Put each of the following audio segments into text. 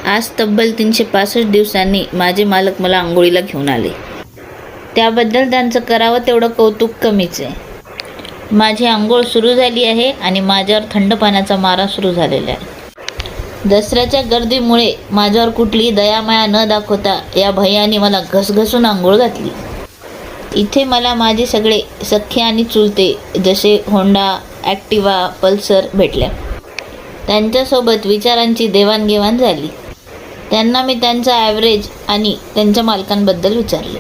आज तब्बल 365 दिवसांनी माझे मालक मला आंघोळीला घेऊन आले. त्याबद्दल त्यांचं करावं तेवढं कौतुक कमीच आहे. माझी आंघोळ सुरू झाली आहे आणि माझ्यावर थंड पाण्याचा मारा सुरू झालेला आहे. दसऱ्याच्या गर्दीमुळे माझ्यावर कुठलीही दयामाया न दाखवता या भैयाने मला घसघसून आंघोळ घातली. इथे मला माझे सगळे सख्खे आणि चुलते जसे होंडा, ॲक्टिवा, पल्सर भेटल्या. त्यांच्यासोबत विचारांची देवाणघेवाण झाली. त्यांना मी त्यांचा ॲव्हरेज आणि त्यांच्या मालकांबद्दल विचारले.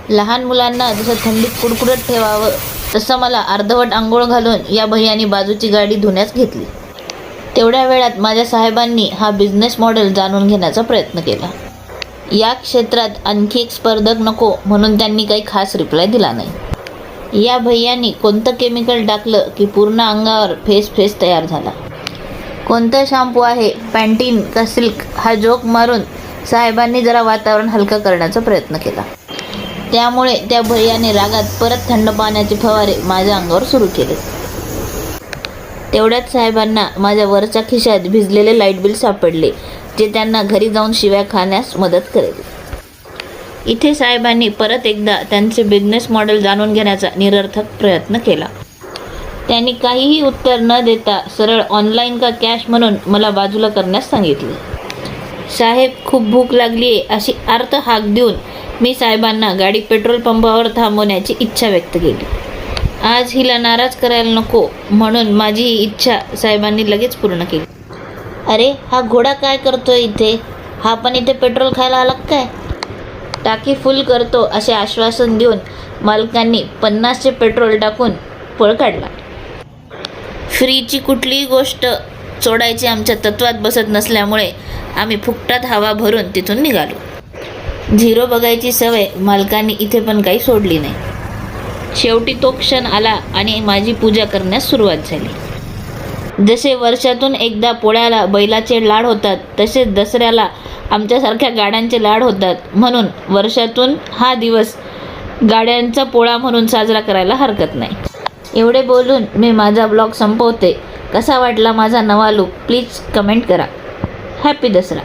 लहान मुलांना जसं थंडीत कुडकुडत ठेवावं तसं मला अर्धवट आंघोळ घालून या भैयानी बाजूची गाडी धुण्यास घेतली. तेवढ्या वेळात माझ्या साहेबांनी हा बिझनेस मॉडेल जाणून घेण्याचा प्रयत्न केला. या क्षेत्रात आणखी एक स्पर्धक नको म्हणून त्यांनी काही खास रिप्लाय दिला नाही. या भैयानी कोणतं केमिकल टाकलं की पूर्ण अंगावर फेस तयार झाला. कोणता शॅम्पू आहे, पॅन्टीन का सिल्क, हा जोक मारून साहेबांनी जरा वातावरण हलकं करण्याचा प्रयत्न केला. त्यामुळे त्या भैयाने रागात परत थंड पाण्याचे फवारे माझ्या अंगावर सुरू केले. तेवढ्यात साहेबांना माझ्या वरच्या खिशात भिजलेले लाईट बिल सापडले, जे त्यांना घरी जाऊन शिव्या खाण्यास मदत करेल. इथे साहेबांनी परत एकदा त्यांचे बिझनेस मॉडेल जाणून घेण्याचा निरर्थक प्रयत्न केला. त्यांनी काहीही उत्तर न देता सरळ ऑनलाईन का कॅश म्हणून मला बाजूला करण्यास सांगितले. साहेब, खूप भूक लागली आहे अशी अर्थ हाक देऊन मी साहेबांना गाडी पेट्रोल पंपावर थांबवण्याची इच्छा व्यक्त केली. आज हिला नाराज करायला नको म्हणून माझी ही इच्छा साहेबांनी लगेच पूर्ण केली. अरे, हा घोडा काय करतोय इथे? हा पण इथे पेट्रोल खायला आला काय? टाकी फुल करतो असे आश्वासन देऊन मालकांनी 50चे पेट्रोल टाकून पळ काढला. फ्रीची कुठलीही गोष्ट सोडायची आमच्या तत्वात बसत नसल्यामुळे आम्ही फुकटात हवा भरून तिथून निघालो. झिरो बघायची सवय मालकांनी इथे पण काही सोडली नाही. शेवटी तो क्षण आला आणि माझी पूजा करण्यास सुरुवात झाली. जसे वर्षातून एकदा पोळ्याला बैलाचे लाड होतात तसेच दसऱ्याला आमच्यासारख्या गाड्यांचे लाड होतात. म्हणून वर्षातून हा दिवस गाड्यांचा पोळा म्हणून साजरा करायला हरकत नाही. एवढे बोलून मी माझा ब्लॉग संपवते. कसा वाटला माझा नवा लूक प्लीज कमेंट करा. हॅपी दसरा.